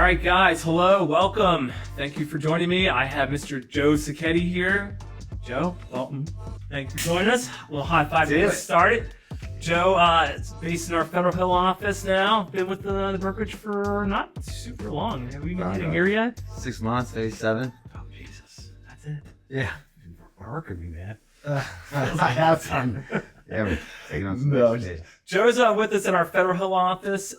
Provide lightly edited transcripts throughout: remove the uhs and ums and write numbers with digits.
right, guys. Hello. Welcome. Thank you for joining me. I have Mr. Joe Sachetti here. Joe, welcome. Thank you for joining us. A little high five to get started. Joe is based in our Federal Hill office now. Been with the brokerage for not super long. Have we been getting here yet? 6 months, maybe 7. Oh, Jesus. That's it? Yeah. Working me, man. I have some. Yeah, we're taking on some days. Joe's with us at our Federal Hill office.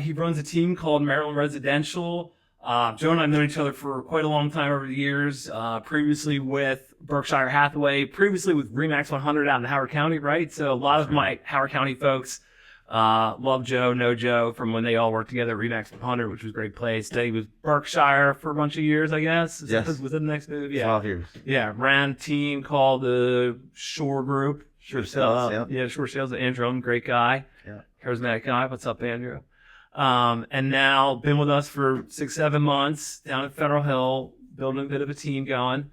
He runs a team called Maryland Residential. Joe and I have known each other for quite a long time over the years. Previously with Berkshire Hathaway, previously with Remax 100 out in Howard County, right? So a lot of my Howard County folks love Joe, know Joe from when they all worked together at Remax 100, which was a great place. Then he was Berkshire for a bunch of years, I guess. Yes. Was it the next move? Yeah. 12 years. Yeah. Ran a team called the Shore Group. Sure sales, Yeah, Shore Sales. Andrew, great guy. Yeah. Charismatic guy. What's up, Andrew? And now been with us for 6-7 months down at Federal Hill, building a bit of a team going.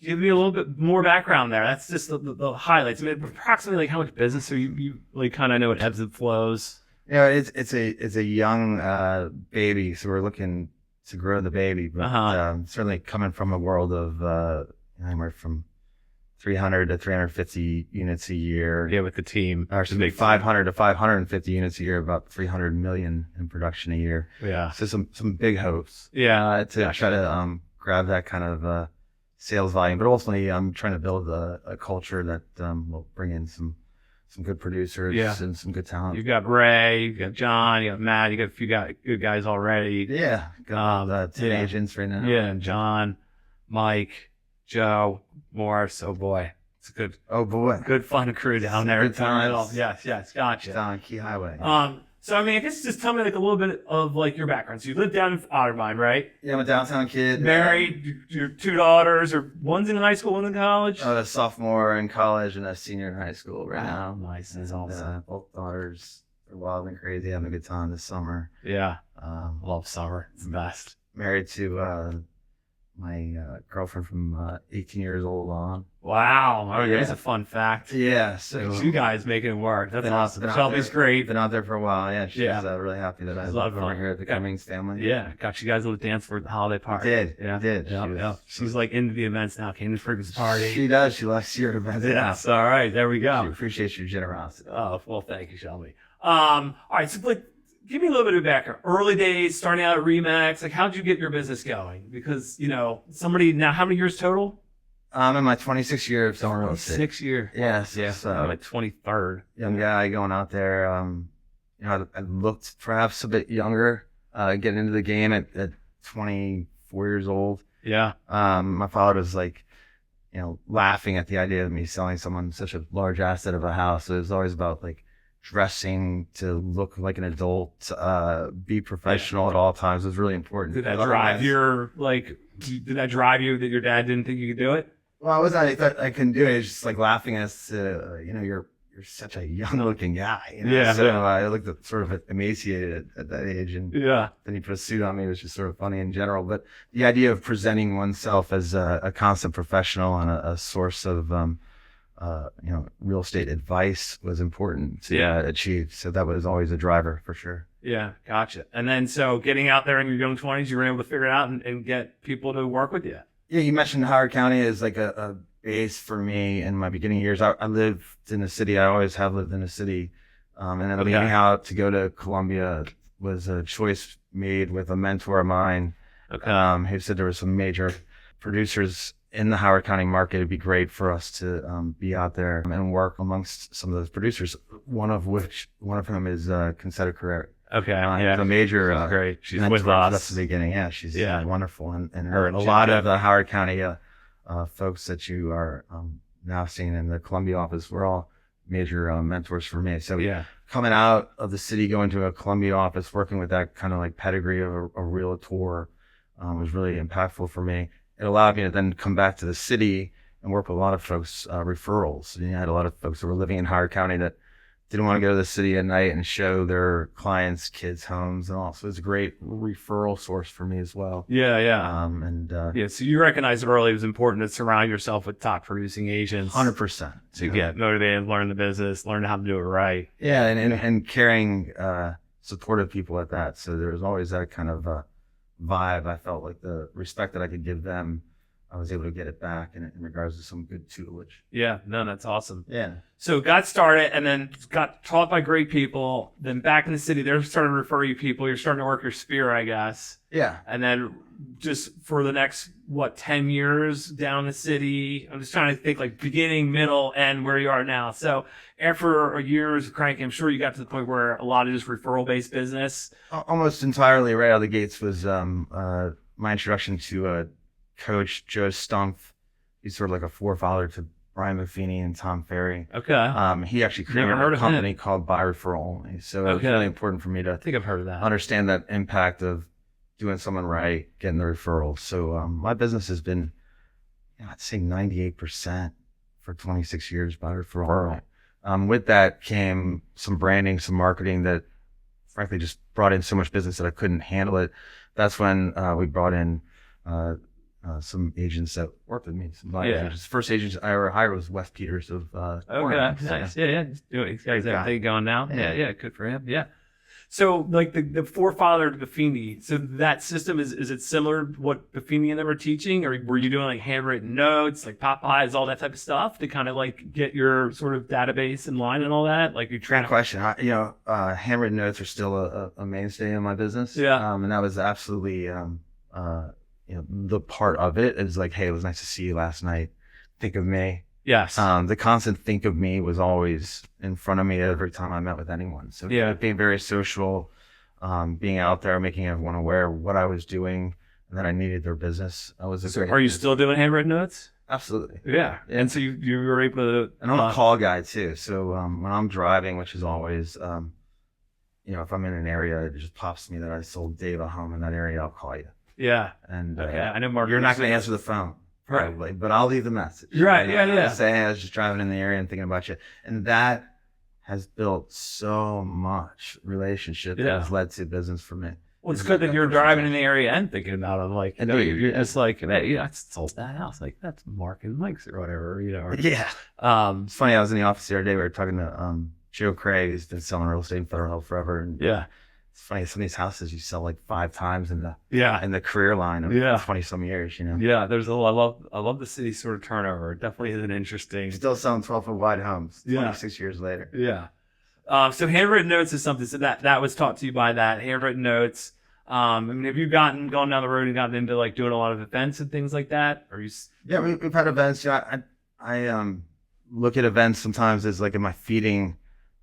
Give me a little bit more background there. That's just the highlights. I mean, approximately like how much business are you like kind of know it ebbs and flows? Yeah, it's a young baby, so we're looking to grow the baby, but certainly coming from a world of anywhere from 300 to 350 units a year. Yeah, with the team. Actually, 500 to 550 units a year, about 300 million in production a year. Yeah. So some big hopes. Yeah. To try to grab that kind of sales volume, but ultimately I'm trying to build a culture that will bring in some good producers and some good talent. You got Ray, you got John, you got Matt, you got a few good guys already. Yeah. Got 10 agents right now. Yeah, John, Mike, Joe, Morris. Oh boy, it's a good fun crew down there. Good times. Yes, gotcha. Down Key Highway. So I mean, I guess just tell me like a little bit of like your background. So you live down in Otterbein, right? Yeah, I'm a downtown kid. Married, your 2 daughters, or one's in high school, one's in college. A sophomore in college and a senior in high school right now. Nice, that's awesome. Both daughters are wild and crazy, having a good time this summer. Yeah, love summer. It's the best. Married to my girlfriend from 18 years old on. Wow. Oh, yeah. That's a fun fact. Yeah. So you guys making it work. That's awesome. Shelby's great. Been out there for a while. Yeah. She's really happy that I love over here at the Cummings family. Yeah. Got you guys a little dance for the holiday party. Did. She's like into the events now. Came to Frigg's party. She does. She likes your events. Yes. All right. There we go. She appreciates your generosity. Oh, well, thank you, Shelby. All right. So like, give me a little bit of background. Early days, starting out at Remax, like how'd you get your business going? Because, somebody now, how many years total? I'm in my 26th year of selling real estate. 6 year. Yes. Yeah. So I'm at 23rd. Young guy going out there. I looked perhaps a bit younger, getting into the game at 24 years old. Yeah. My father was like, laughing at the idea of me selling someone such a large asset of a house. So it was always about like dressing to look like an adult, be professional at all times was really important. Did that drive you that your dad didn't think you could do it? Well, I thought I couldn't do it. It's just like laughing as to, you're such a young looking guy. Yeah. So I looked sort of emaciated at that age. And then he put a suit on me. It was just sort of funny in general. But the idea of presenting oneself as a constant professional and a source of, real estate advice was important to achieve. So that was always a driver for sure. Yeah, gotcha. And then so getting out there in your young 20s, you were able to figure it out and get people to work with you. Yeah, you mentioned Howard County as like a base for me in my beginning years. I lived in the city. I always have lived in the city. And then leaving out to go to Columbia was a choice made with a mentor of mine who said there were some major producers in the Howard County market. It'd be great for us to be out there and work amongst some of those producers. One of whom is Concetta Carrera. Okay, a major. Great. She's with us. That's the beginning. Yeah, she's wonderful, and her and a lot of the Howard County folks that you are now seeing in the Columbia office were all major mentors for me. So coming out of the city, going to a Columbia office, working with that kind of like pedigree of a realtor was really impactful for me. It allowed me to then come back to the city and work with a lot of folks, referrals. I had a lot of folks who were living in Howard County that didn't want to go to the city at night and show their clients' kids' homes and all. So it's a great referral source for me as well. Yeah. So you recognized early it was important to surround yourself with top producing agents. 100%. To get motivated, learn the business, learn how to do it right. Yeah, and carrying supportive people at that. So there was always that kind of vibe. I felt like the respect that I could give them, I was able to get it back in regards to some good tutelage. Yeah, no, that's awesome. Yeah. So got started and then got taught by great people. Then back in the city, they're starting to refer you people. You're starting to work your sphere, I guess. Yeah. And then just for the next, 10 years down the city, I'm just trying to think like beginning, middle, and where you are now. So after a year's cranking, I'm sure you got to the point where a lot of just referral-based business. Almost entirely right out of the gates was my introduction to Coach Joe Sachetti. He's sort of like a forefather to Brian Buffini and Tom Ferry. Okay. He actually created a company called By Referral Only. So it was really important for me to I think I've heard of that. understand that impact of doing someone right, getting the referrals. So my business has been, I'd say 98% for 26 years by referral. With that came some branding, some marketing that frankly just brought in so much business that I couldn't handle it. That's when we brought in some agents that worked with me. Some agents. First agent I ever hired was Wes Peters of Okay, nice. Yeah. Just do it. He's got everything going now. Yeah, good for him. Yeah. So like the forefather to Buffini, so that system is it similar to what Buffini and them were teaching, or were you doing like handwritten notes, like Popeyes, all that type of stuff to kind of like get your sort of database in line and all that? Like you trying to question, handwritten notes are still a mainstay in my business. Yeah. And that was absolutely the part of it is like, hey, it was nice to see you last night. Think of me. Yes. The constant think of me was always in front of me every time I met with anyone. So being very social, being out there, making everyone aware of what I was doing and that I needed their business. Are you still doing handwritten notes? Absolutely. Yeah. And so you were able to. And I'm a call guy too. So when I'm driving, which is always, if I'm in an area, it just pops to me that I sold Dave a home in that area, I'll call you. Yeah. And I know Mark. You're not going to answer the phone. Probably, but I'll leave the message. Right, yeah. Say, hey, I was just driving in the area and thinking about you. And that has built so much relationship that has led to business for me. Well, it's good that you're driving in the area and thinking about it. Like, it's like, hey, I sold that house. Like, that's Mark and Mike's or whatever, Yeah. It's funny. I was in the office the other day. We were talking to Joe Craig, who's been selling real estate in Federal Hill forever. And it's funny, some of these houses you sell like 5 times in the career line of 20 some years, Yeah, I love the city sort of turnover. It definitely is an interesting. Still selling 12-foot wide homes 26 years later. Yeah. So handwritten notes is something, so that was taught to you by that, handwritten notes. I mean, have you gone down the road and gotten into like doing a lot of events and things like that? Or Yeah, we've had events. I look at events sometimes as like, am I feeding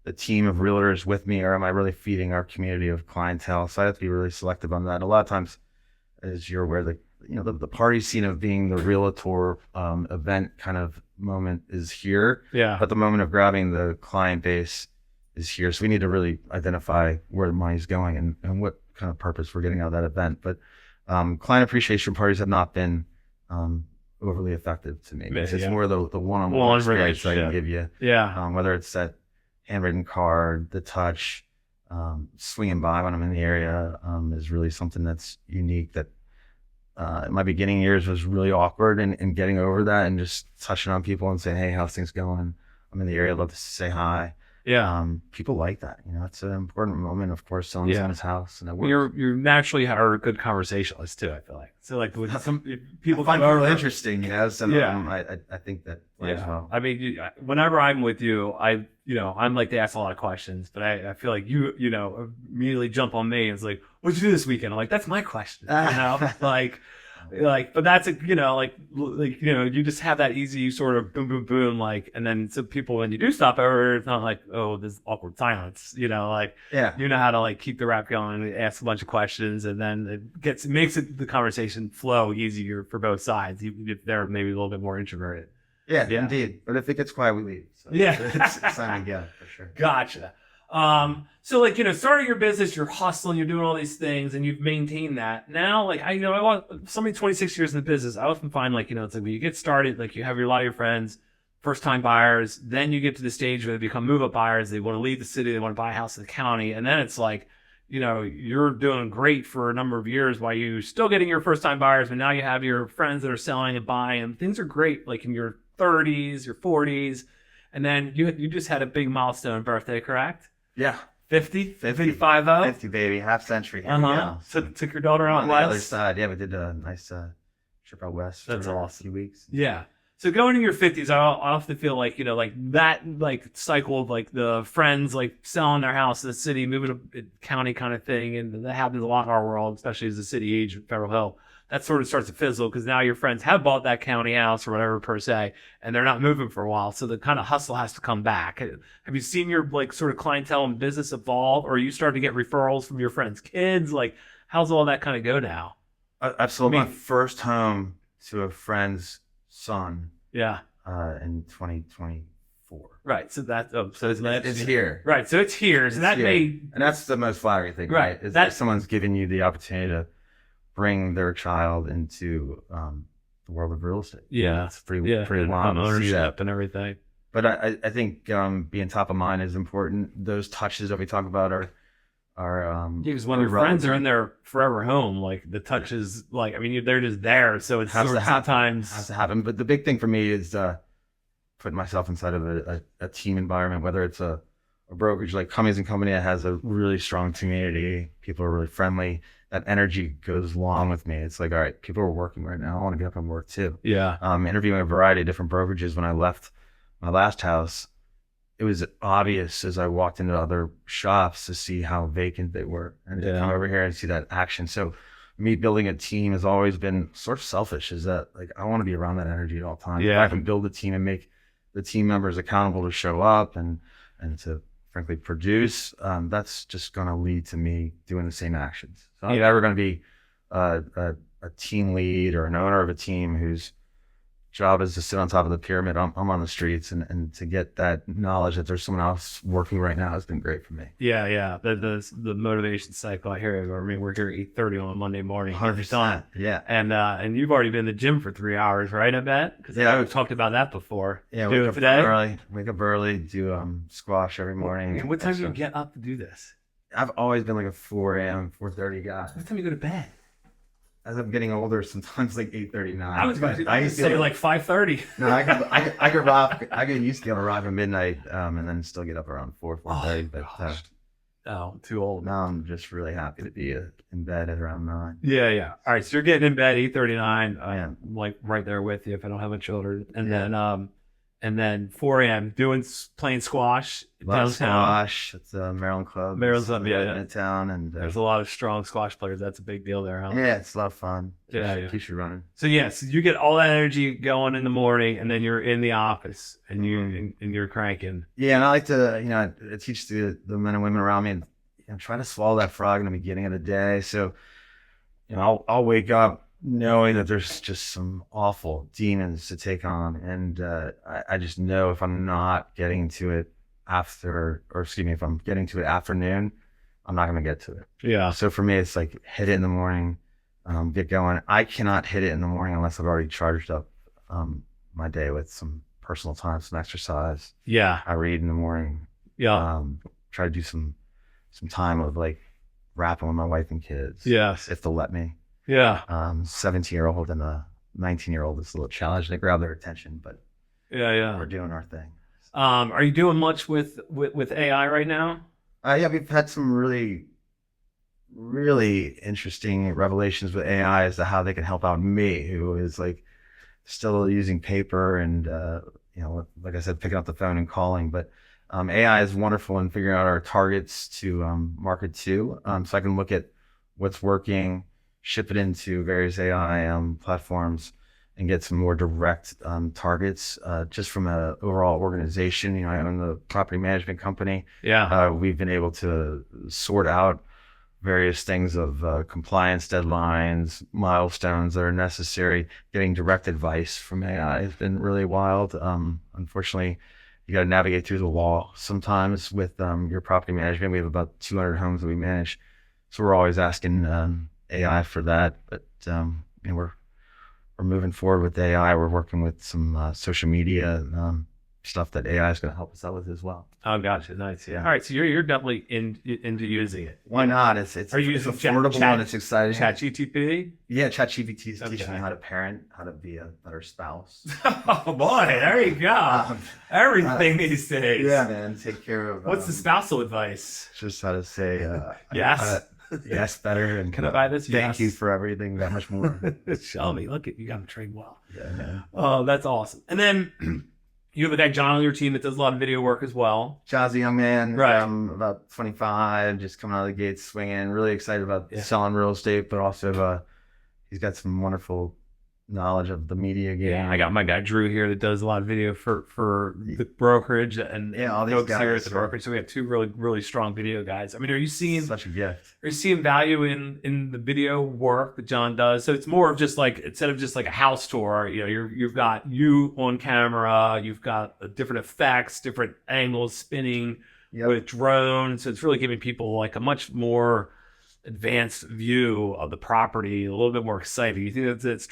the team of realtors with me, or am I really feeding our community of clientele? So I have to be really selective on that. A lot of times, as you're aware, the party scene of being the realtor event kind of moment is here. Yeah. But the moment of grabbing the client base is here. So we need to really identify where the money's going and what kind of purpose we're getting out of that event. But client appreciation parties have not been overly effective to me. It's more the one-on-one experience I can give you. Yeah. Whether it's that handwritten card, the touch, swinging by when I'm in the area is really something that's unique. That in my beginning years was really awkward, and getting over that and just touching on people and saying, hey, how's things going? I'm in the area, I'd love to say hi. Yeah. People like that. It's an important moment, of course, selling someone's house. And you naturally are a good conversationalist too, I feel like. So like some people find people interesting, So I think that as well. I mean, whenever I'm with you, I'm like to ask a lot of questions, but I feel like you immediately jump on me and it's like, what'd you do this weekend? I'm like, that's my question, but that's you just have that easy sort of boom, boom, boom, and then so people, when you do stop over, it's not like, oh, this awkward silence, you know how to keep the rap going and ask a bunch of questions, and then it makes the conversation flow easier for both sides, even if they're maybe a little bit more introverted. Yeah, indeed. But if it gets quiet, we leave. So it's time again, for sure. Gotcha. So starting your business, you're hustling, you're doing all these things, and you've maintained that. Now, I want somebody 26 years in the business. I often find it's like when you get started, you have a lot of your friends, first time buyers, then you get to the stage where they become move up buyers. They want to leave the city. They want to buy a house in the county. And then it's you're doing great for a number of years while you're still getting your first time buyers. But now you have your friends that are selling and buying, and things are great. In your 30s, your 40s. And then you just had a big milestone birthday, correct? Yeah. 50? 50, 50? 50, baby, half century. Here we Uh-huh. go. So took your daughter out On the other west? side, yeah, we did a nice trip out west. That's for awesome. A few weeks. Yeah. So going in your 50s, I often feel like, like that, like cycle of like the friends, like selling their house in the city, moving to a county kind of thing. And that happens a lot in our world, especially as the city age of Federal Hill. That sort of starts to fizzle because now your friends have bought that county house or whatever per se, and they're not moving for a while. So the kind of hustle has to come back. Have you seen your like sort of clientele and business evolve, or are you starting to get referrals from your friends' kids? Like, how's all that kind of go now? Absolutely. My first home to a friend's son. Yeah. In 2024. Right. So that It's here. Right. So it's here. So that and that's the most flattering thing, right? Is that someone's giving you the opportunity to bring their child into the world of real estate. Yeah. It's pretty wild to see that and everything. But I think being top of mind is important. Those touches that we talk about are because when your friends are in their forever home, like the touches, like, I mean, they're just there. So it's sometimes has to happen. But the big thing for me is putting myself inside of a team environment, whether it's a brokerage like Cummings and Company that has a really strong community. People are really friendly. That energy goes along with me. It's like, all right, people are working right now. I want to get up and work too. Yeah. Interviewing a variety of different brokerages when I left my last house. It was obvious as I walked into other shops to see how vacant they were and to come over here and see that action. So me building a team has always been sort of selfish, is that like, I want to be around that energy at all times. Yeah. If I can build a team and make the team members accountable to show up and to frankly produce, that's just going to lead to me doing the same actions. So I'm never going to be a team lead or an owner of a team whose job is to sit on top of the pyramid. I'm on the streets, and to get that knowledge that there's someone else working right now has been great for me. Yeah. The motivation cycle, I hear it. I mean, we're here at 8:30 on a Monday morning. 100%. Yeah. And you've already been in the gym for 3 hours, right? I bet. Because we've talked about that before. Yeah. Do it today. Wake up early. Do squash every morning. And what time do you get up to do this? I've always been like a 4 a.m., 4:30 guy. What time do you go to bed? As I'm getting older, sometimes like 8:39. I was going to say like 5:30. No, I get used to be able to arrive at midnight, and then still get up around 4:30. But too old. Now I'm just really happy to be in bed at around 9. Yeah. All right, so you're getting in bed 8:39. I am like right there with you if I don't have children, and then 4 a.m. playing squash. Squash. It's a Maryland club. In town, and there's a lot of strong squash players. That's a big deal there, huh? Yeah, it's a lot of fun. Yeah. Keeps you running. So so you get all that energy going in the morning, and then you're in the office and you're cranking. Yeah, and I like to I teach the men and women around me, and try to swallow that frog in the beginning of the day. So I'll wake up knowing that there's just some awful demons to take on, and I just know if I'm not getting to it if I'm getting to it afternoon, I'm not going to get to it. Yeah. So for me, it's like hit it in the morning, get going. I cannot hit it in the morning unless I've already charged up my day with some personal time, some exercise. Yeah. I read in the morning. Yeah. Try to do some time of like rapping with my wife and kids. Yes. If they'll let me. Yeah. 17-year-old and a 19-year-old is a little challenging to grab their attention, but we're doing our thing. Are you doing much with AI right now? Yeah, we've had some really, really interesting revelations with AI as to how they can help out me, who is like still using paper and like I said, picking up the phone and calling. But AI is wonderful in figuring out our targets to market to. So I can look at what's working, ship it into various AI platforms, and get some more direct targets just from an overall organization. I own the property management company. Yeah. We've been able to sort out various things of compliance deadlines, milestones that are necessary. Getting direct advice from AI has been really wild. Unfortunately, you got to navigate through the wall sometimes with your property management. We have about 200 homes that we manage, so we're always asking AI for that. But we're moving forward with AI. We're working with some social media stuff that AI is going to help us out with as well. Oh, gotcha. Nice. Yeah. All right. So you're definitely into using it. Why not? It's Are you it's using affordable and it's exciting. ChatGPT? Yeah, ChatGPT is teaching me how to parent, how to be a better spouse. Oh boy, there you go. Everything these days. Yeah, man. Take care of. What's the spousal advice? Just how to say yes. Yes, better. And can I buy this? Thank you for everything that much more. Show me. Look at you. Got to train well. Yeah. Oh, that's awesome. And then you have a guy, John, on your team that does a lot of video work as well. John's a young man, right? About 25, just coming out of the gates swinging. Really excited about selling real estate, but also he's got some wonderful knowledge of the media game. Yeah, I got my guy Drew here that does a lot of video for the brokerage and all these folks guys here at the brokerage. So we have two really strong video guys. I mean, are you seeing such a gift? Are you seeing value in the video work that John does? So it's more of just like, instead of just like a house tour, you know, you've got you on camera, you've got different effects, different angles, spinning with drones. So it's really giving people like a much more advanced view of the property, a little bit more exciting. You think that's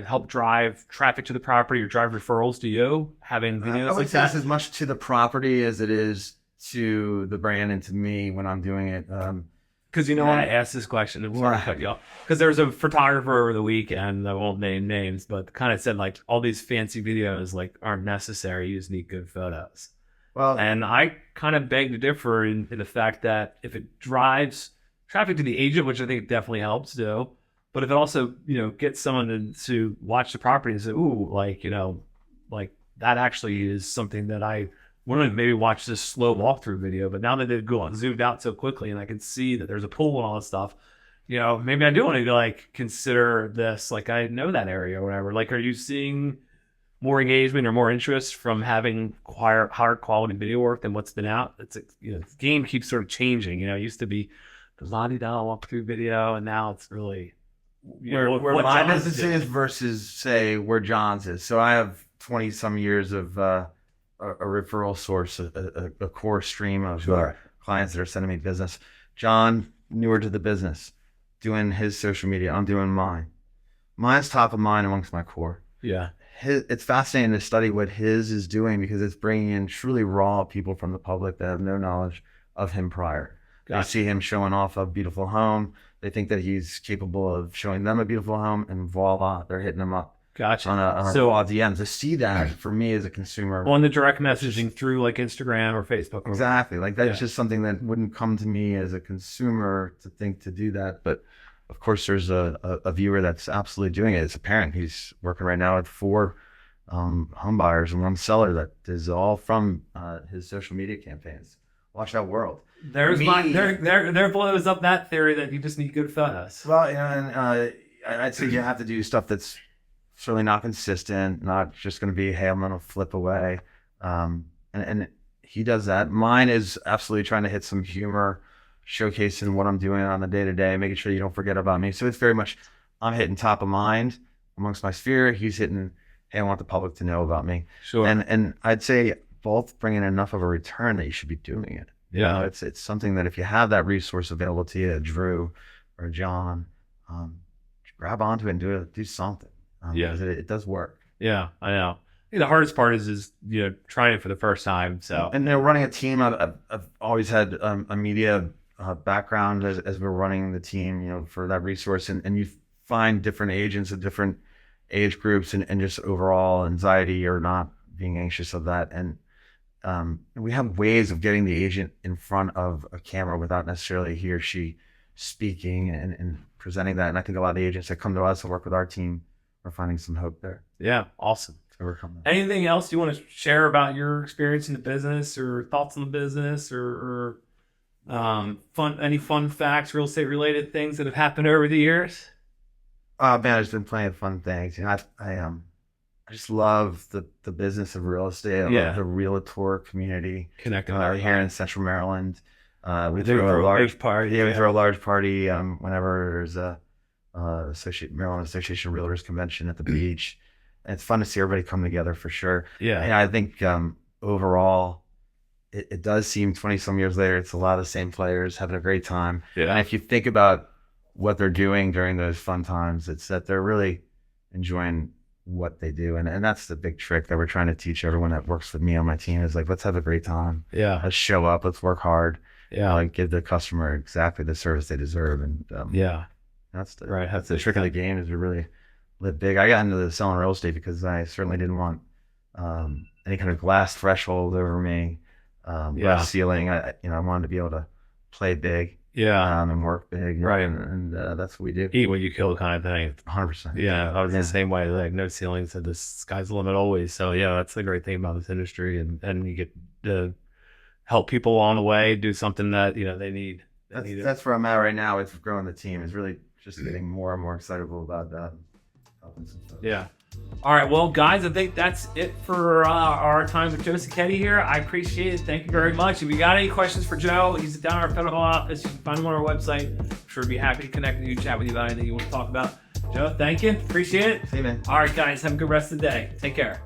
help drive traffic to the property or drive referrals to you, having videos like that? It's as much to the property as it is to the brand and to me when I'm doing it. Because I asked this question, and we'll cut you off. Because there was a photographer over the weekend, I won't name names, but kind of said like all these fancy videos like aren't necessary. You just need good photos. Well, and I kind of beg to differ in the fact that if it drives traffic to the agent, which I think definitely helps do, but if it also, gets someone to watch the property and say, ooh, like that actually is something that I want to maybe watch this slow walkthrough video, but now that they've zoomed out so quickly and I can see that there's a pool and all this stuff, maybe I do want to like consider this, like I know that area or whatever. Like, are you seeing more engagement or more interest from having higher quality video work than what's been out? It's the game keeps sort of changing. It used to be the la-di-da walkthrough video, and now it's really where my business is versus say where John's is. So I have 20 some years of a referral source, a core stream of clients that are sending me business. John, newer to the business, doing his social media. I'm doing mine. Mine's top of mind amongst my core. Yeah. It's fascinating to study what his is doing because it's bringing in truly raw people from the public that have no knowledge of him prior. Gotcha. They see him showing off a beautiful home. They think that he's capable of showing them a beautiful home, and voila, they're hitting him up. Gotcha. On a DM. To see that for me as a consumer. On the direct messaging through like Instagram or Facebook. Exactly. Like that's just something that wouldn't come to me as a consumer to think to do that. But of course, there's a viewer that's absolutely doing it. It's a parent. He's working right now with 4 home buyers and 1 seller that is all from his social media campaigns. Watch that world. There blows up that theory that you just need good photos. Well, and I'd say you have to do stuff that's certainly not consistent, not just going to be, hey, I'm going to flip away. And he does that. Mine is absolutely trying to hit some humor, showcasing what I'm doing on the day-to-day, making sure you don't forget about me. So it's very much, I'm hitting top of mind amongst my sphere. He's hitting, hey, I want the public to know about me. Sure. And I'd say both bring in enough of a return that you should be doing it. Yeah. It's something that if you have that resource available to you, Drew or John, grab onto it and do something. It does work. Yeah, I know. I think the hardest part is trying it for the first time. So, and running a team, I've always had a media background as we're running the team, for that resource, and you find different agents of different age groups and just overall anxiety or not being anxious of that. And we have ways of getting the agent in front of a camera without necessarily he or she speaking and presenting that. And I think a lot of the agents that come to us and work with our team are finding some hope there. Yeah, awesome. So we're coming. Anything else you want to share about your experience in the business or thoughts on the business or any fun facts, real estate related things that have happened over the years? Oh man, there's been plenty of fun things. I just love the business of real estate. I love the realtor community. Connecting here in Central Maryland. We throw a large party. Yeah, we throw a large party whenever there's a Maryland Association of Realtors convention at the beach. And it's fun to see everybody come together for sure. Yeah. And I think overall, it does seem 20 some years later, it's a lot of the same players having a great time. Yeah. And if you think about what they're doing during those fun times, it's that they're really enjoying what they do. And that's the big trick that we're trying to teach everyone that works with me on my team is like, let's have a great time. Yeah. Let's show up. Let's work hard. Yeah. Like give the customer exactly the service they deserve. And Yeah. that's the Right. that's the trick of the game is to really live big. I got into the selling real estate because I certainly didn't want any kind of glass threshold over me, glass ceiling. I wanted to be able to play big. Yeah. And work big. Right. And that's what we do. Eat what you kill kind of thing. 100%. Yeah. I was the same way. Like no ceilings, and the sky's the limit always. So yeah, that's the great thing about this industry, and you get to help people along the way do something that they need. That's where I'm at right now. It's growing the team. It's really just getting more and more excitable about that. Yeah. All right, well, guys, I think that's it for our time with Joe Sachetti here. I appreciate it. Thank you very much. If you got any questions for Joe, he's down at our federal office. You can find him on our website. I'm sure he'd be happy to connect with you, chat with you about anything you want to talk about. Joe, thank you. Appreciate it. See you, man. All right, guys, have a good rest of the day. Take care.